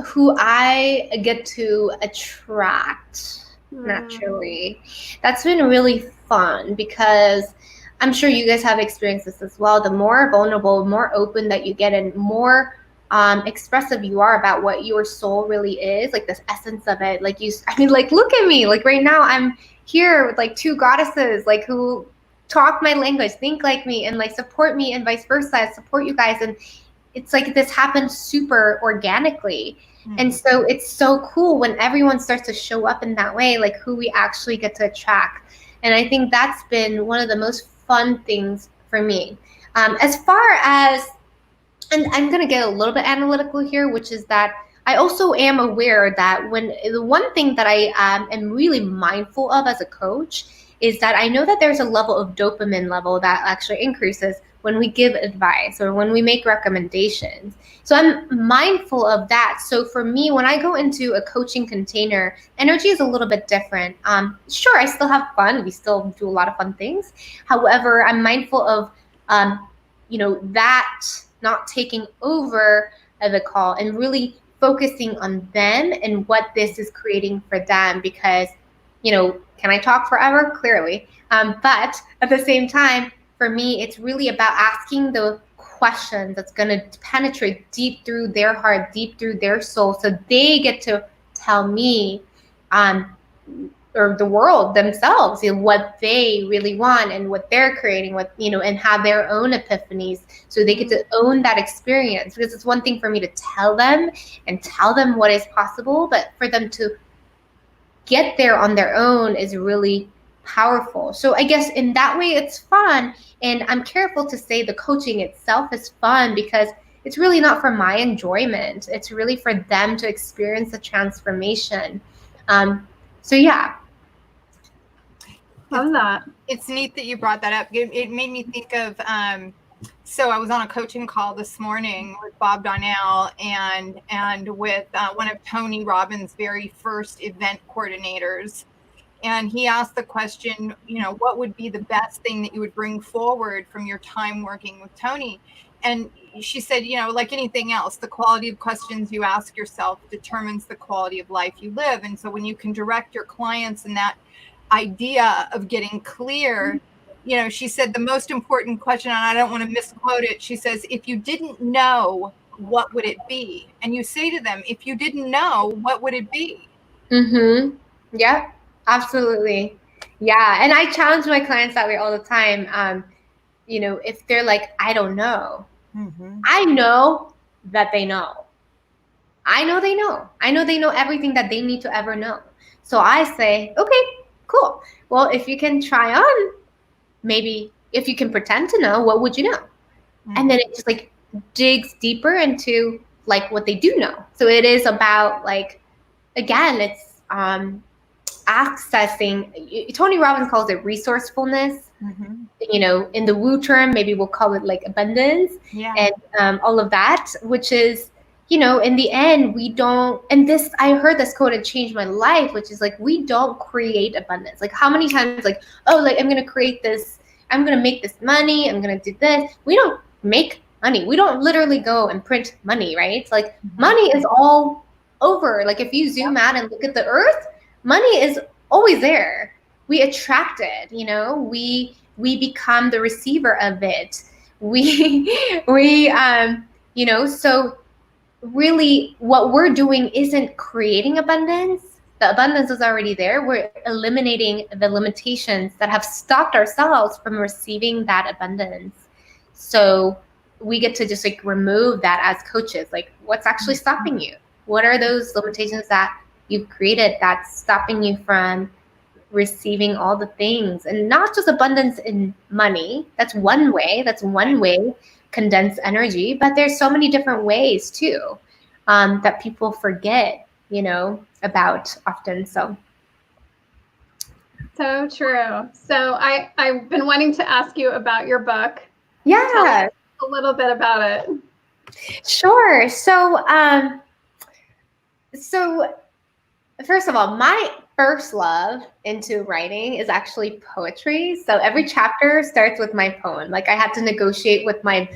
who I get to attract naturally. That's been really fun, because I'm sure you guys have experienced this as well. The more vulnerable, more open that you get, and more expressive you are about what your soul really is, like this essence of it. Like like, look at me, like right now I'm here with like 2 goddesses, like who talk my language, think like me, and like support me, and vice versa, I support you guys. And it's like this happens super organically. And so it's so cool when everyone starts to show up in that way, like who we actually get to attract. And I think that's been one of the most fun things for me. As far as, and I'm going to get a little bit analytical here, which is that I also am aware that when the one thing that I am really mindful of as a coach is that I know that there's a level of dopamine level that actually increases when we give advice or when we make recommendations. So I'm mindful of that. So for me, when I go into a coaching container, energy is a little bit different. Sure, I still have fun. We still do a lot of fun things. However, I'm mindful of, that not taking over the call and really focusing on them and what this is creating for them. Because, can I talk forever? Clearly. But at the same time, for me, it's really about asking the questions that's going to penetrate deep through their heart, deep through their soul, so they get to tell me or the world themselves, what they really want and what they're creating, and have their own epiphanies, so they get to own that experience. Because it's one thing for me to tell them what is possible, but for them to get there on their own is really powerful. So I guess in that way it's fun. And I'm careful to say the coaching itself is fun, because it's really not for my enjoyment. It's really for them to experience the transformation. So yeah. Love that. It's neat that you brought that up. It made me think of, so I was on a coaching call this morning with Bob Donnell and with one of Tony Robbins' very first event coordinators. And he asked the question, what would be the best thing that you would bring forward from your time working with Tony? And she said, like anything else, the quality of questions you ask yourself determines the quality of life you live. And so when you can direct your clients in that idea of getting clear, she said the most important question, and I don't want to misquote it, she says, if you didn't know, what would it be? And you say to them, if you didn't know, what would it be? Yeah. Absolutely. Yeah. And I challenge my clients that way all the time. If they're like, I don't know, I know that they know. I know they know. I know they know everything that they need to ever know. So I say, okay, cool. Well, if you can try on, maybe if you can pretend to know, what would you know? And then it just like digs deeper into like what they do know. So it is about like, again, it's, accessing, Tony Robbins calls it resourcefulness. In the woo term, maybe we'll call it like abundance, and all of that, which is, in the end, we don't, and this, I heard this quote and changed my life, which is like, we don't create abundance. Like how many times I'm going to create this, I'm going to make this money, I'm going to do this. We don't make money. We don't literally go and print money, right? Like money is all over. Like if you zoom out and look at the earth, money is always there. We attract it, you know, we become the receiver of it. You know, so really what we're doing isn't creating abundance. The abundance is already there. We're eliminating the limitations that have stopped ourselves from receiving that abundance. So we get to just like remove that as coaches. Like, what's actually stopping you? What are those limitations that you've created that's stopping you from receiving all the things? And not just abundance in money. That's one way, condensed energy, but there's so many different ways too that people forget, you know, about often. So true. So I've been wanting to ask you about your book. Yeah. Tell us a little bit about it. Sure. So first of all, my first love into writing is actually poetry. So every chapter starts with my poem. Like I had to negotiate with my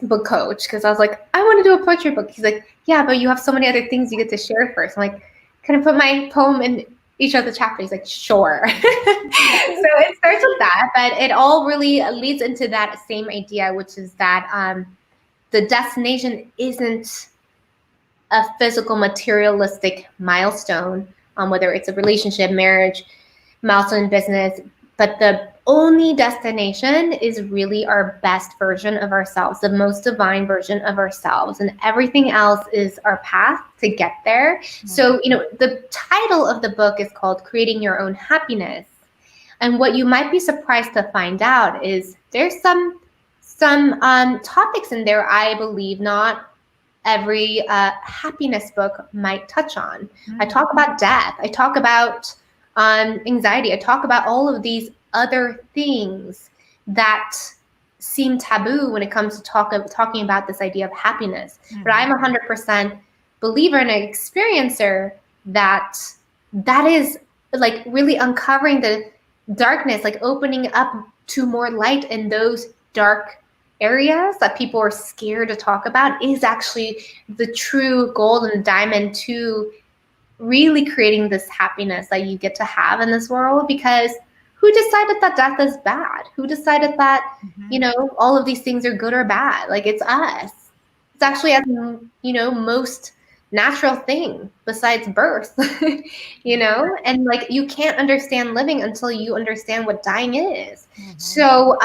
book coach because I was like, I want to do a poetry book. He's like, yeah, but you have so many other things you get to share first. I'm like, can I put my poem in each of the chapters? He's like, sure. So it starts with that, but it all really leads into that same idea, which is that the destination isn't a physical materialistic milestone, whether it's a relationship, marriage, milestone in business, but the only destination is really our best version of ourselves, the most divine version of ourselves, and everything else is our path to get there. Mm-hmm. So, you know, the title of the book is called Creating Your Own Happiness. And what you might be surprised to find out is there's some topics in there I believe not every happiness book might touch on. Mm-hmm. I talk about death. I talk about anxiety. I talk about all of these other things that seem taboo when it comes to talking about this idea of happiness. Mm-hmm. But I'm 100% believer and an experiencer that is like really uncovering the darkness, like opening up to more light in those dark areas that people are scared to talk about is actually the true golden diamond to really creating this happiness that you get to have in this world. Because who decided that death is bad? Who decided that, you know, all of these things are good or bad? Like, it's us. It's actually, you know, most natural thing besides birth, you know? And like, you can't understand living until you understand what dying is. Mm-hmm. So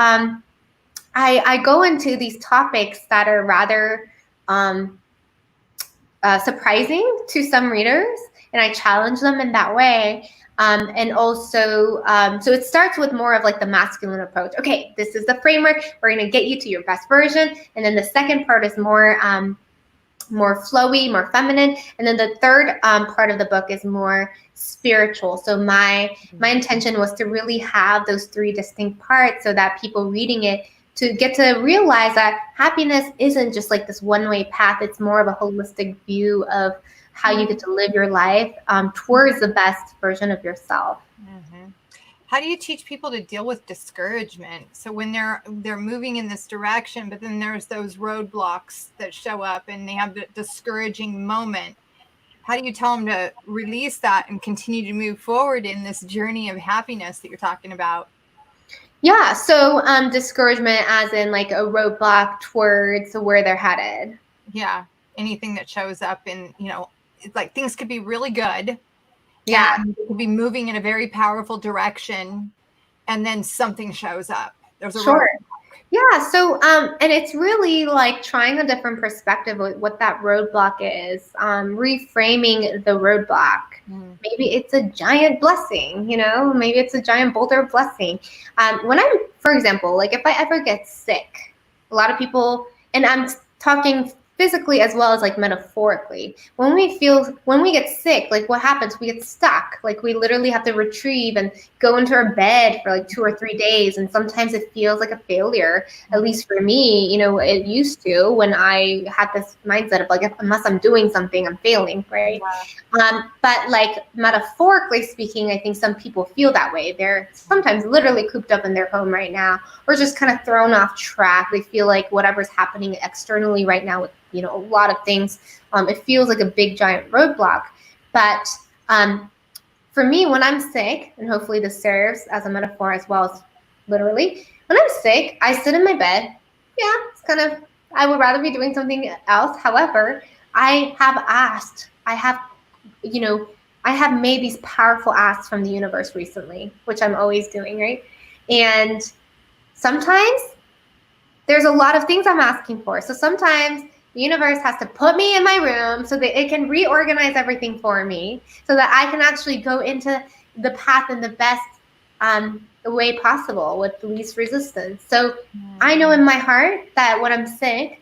I go into these topics that are rather surprising to some readers, and I challenge them in that way. And also, so it starts with more of like the masculine approach. Okay, this is the framework. We're going to get you to your best version. And then the second part is more flowy, more feminine. And then the third part of the book is more spiritual. So my intention was to really have those three distinct parts so that people reading it to get to realize that happiness isn't just like this one-way path. It's more of a holistic view of how you get to live your life towards the best version of yourself. Mm-hmm. How do you teach people to deal with discouragement? So when they're moving in this direction, but then there's those roadblocks that show up and they have the discouraging moment. How do you tell them to release that and continue to move forward in this journey of happiness that you're talking about? Yeah, so discouragement as in like a roadblock towards where they're headed. Yeah, anything that shows up in, you know, it's like things could be really good. Yeah. And it could be moving in a very powerful direction, and then something shows up. There's a sure. Yeah, so and it's really like trying a different perspective of what that roadblock is, reframing the roadblock. Maybe it's a giant blessing, you know, maybe it's a giant boulder of blessing. When I'm, for example, like if I ever get sick, a lot of people, and I'm talking physically as well as like metaphorically. When we get sick, like what happens? We get stuck. Like we literally have to retrieve and go into our bed for like 2 or 3 days. And sometimes it feels like a failure, at least for me, you know, it used to when I had this mindset of like, unless I'm doing something, I'm failing, right? But like metaphorically speaking, I think some people feel that way. They're sometimes literally cooped up in their home right now, or just kind of thrown off track. They feel like whatever's happening externally right now with, you know, a lot of things, it feels like a big giant roadblock. But for me, when I'm sick, and hopefully this serves as a metaphor as well as literally, when I'm sick, I sit in my bed. Yeah, it's kind of, I would rather be doing something else. However, I have made these powerful asks from the universe recently, which I'm always doing, right? And sometimes there's a lot of things I'm asking for. So sometimes the universe has to put me in my room so that it can reorganize everything for me so that I can actually go into the path in the best way possible with the least resistance. So I know in my heart that when I'm sick,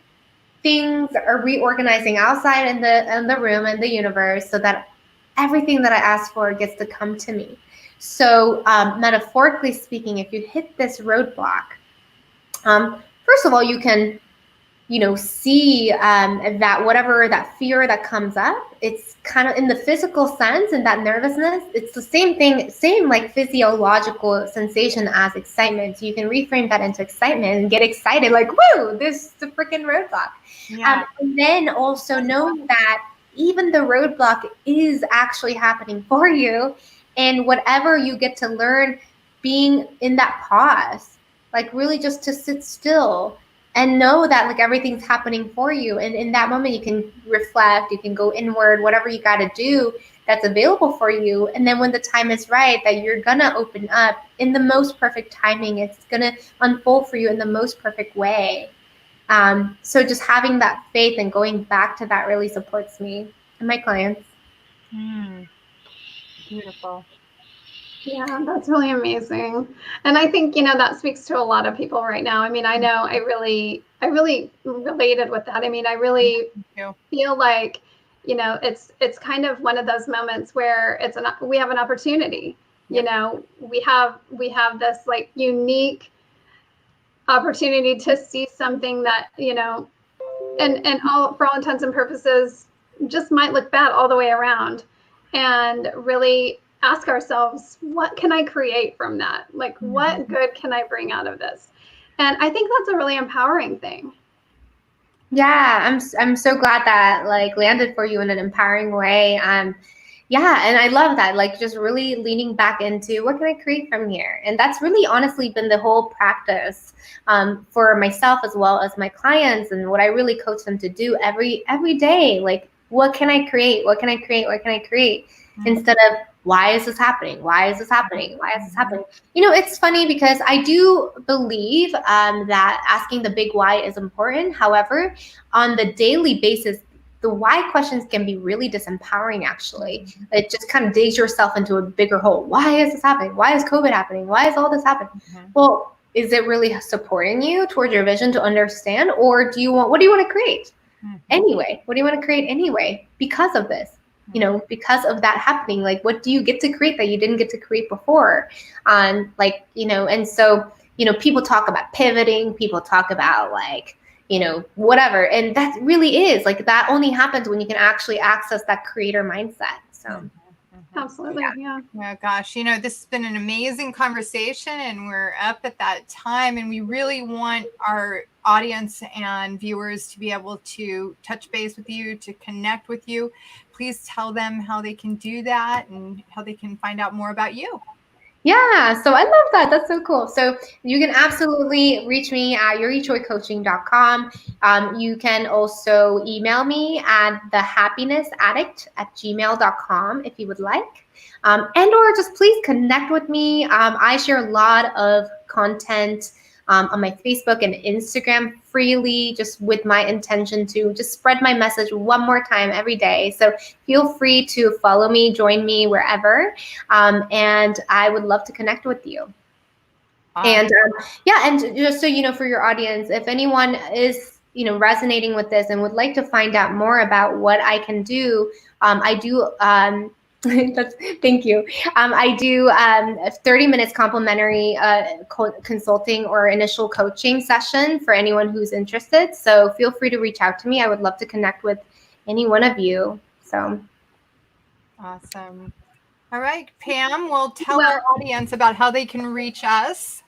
things are reorganizing outside in the room and the universe so that everything that I ask for gets to come to me. So metaphorically speaking, if you hit this roadblock, first of all, you can, you know, see that whatever that fear that comes up, it's kind of in the physical sense and that nervousness, it's the same thing, same like physiological sensation as excitement. So you can reframe that into excitement and get excited like, woo, this is the freaking roadblock. Yeah. And then also knowing that even the roadblock is actually happening for you, and whatever you get to learn being in that pause, like really just to sit still and know that like everything's happening for you. And in that moment, you can reflect, you can go inward, whatever you got to do that's available for you. And then when the time is right, that you're going to open up in the most perfect timing, it's going to unfold for you in the most perfect way. So just having that faith and going back to that really supports me and my clients. Beautiful. Yeah, that's really amazing. And I think, you know, that speaks to a lot of people right now. I mean, I know I really related with that. I mean, I really feel like, you know, it's kind of one of those moments where we have an opportunity, you know, we have this like unique opportunity to see something that, you know, and for all intents and purposes, just might look bad all the way around, and really ask ourselves, what can I create from that? Like, what good can I bring out of this? And I think that's a really empowering thing. Yeah, I'm so glad that like landed for you in an empowering way. Yeah, and I love that, like just really leaning back into what can I create from here? And that's really honestly been the whole practice for myself as well as my clients, and what I really coach them to do every day. Like, what can I create? What can I create? What can I create? Instead of why is this happening? Why is this happening? Why is this happening? You know, it's funny because I do believe that asking the big why is important. However, on the daily basis, the why questions can be really disempowering, actually. It just kind of digs yourself into a bigger hole. Why is this happening? Why is COVID happening? Why is all this happening? Well, is it really supporting you towards your vision to understand? Or what do you want to create anyway? What do you want to create anyway because of this? You know, because of that happening, like what do you get to create that you didn't get to create before? Like, you know, and so, you know, people talk about pivoting, people talk about like, you know, whatever. And that really is like, that only happens when you can actually access that creator mindset. So absolutely. Yeah. Oh gosh, you know, this has been an amazing conversation, and we're up at that time, and we really want our audience and viewers to be able to touch base with you, to connect with you. Please tell them how they can do that and how they can find out more about you. Yeah, so I love that. That's so cool. So you can absolutely reach me at yurichoicoaching.com. You can also email me at thehappinessaddict@gmail.com if you would like. And or just please connect with me. I share a lot of content on my Facebook and Instagram freely, just with my intention to just spread my message one more time every day. So feel free to follow me, join me wherever. And I would love to connect with you. And yeah, and just so you know, for your audience, if anyone is resonating with this and would like to find out more about what I can do, I do. Thank you. I do 30 minutes complimentary consulting or initial coaching session for anyone who's interested. So feel free to reach out to me. I would love to connect with any one of you. So awesome. All right, Pam, we'll tell our audience about how they can reach us.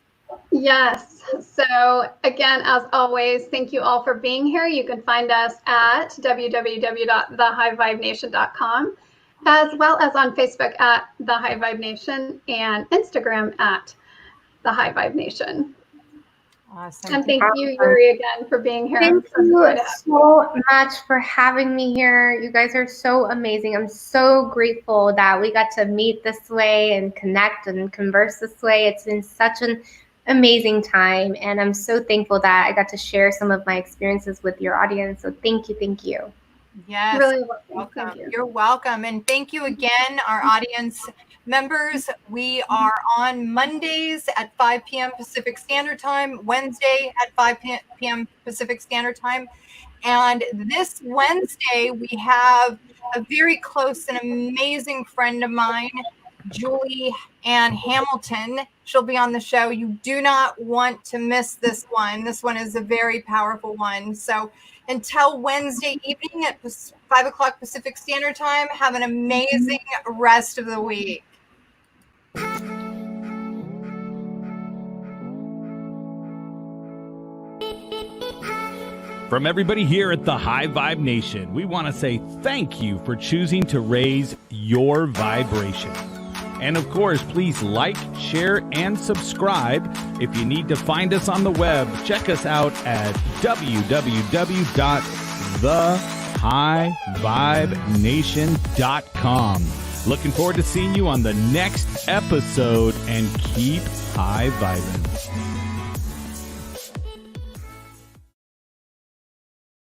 Yes. So again, as always, thank you all for being here. You can find us at www.thehivevibenation.com, as well as on Facebook at The Hive Vibe Nation and Instagram at The Hive Vibe Nation. Awesome. And thank you, Yuri, again for being here. Thank you so much for having me here. You guys are so amazing. I'm so grateful that we got to meet this way and connect and converse this way. It's been such an amazing time, and I'm so thankful that I got to share some of my experiences with your audience. So thank you. Thank you. Yes, really welcome. You're welcome. And thank you again, our audience members. We are on Mondays at 5 p.m. Pacific Standard Time, Wednesday at 5 p.m. Pacific Standard Time. And this Wednesday, we have a very close and amazing friend of mine, Julie Ann Hamilton. She'll be on the show. You do not want to miss this one. This one is a very powerful one. So until Wednesday evening at 5 o'clock Pacific Standard Time, have an amazing rest of the week. From everybody here at the Hive Vibe Nation, we want to say thank you for choosing to raise your vibration. And of course, please like, share, and subscribe. If you need to find us on the web, check us out at www.thehivevibenation.com. Looking forward to seeing you on the next episode, and keep high vibing.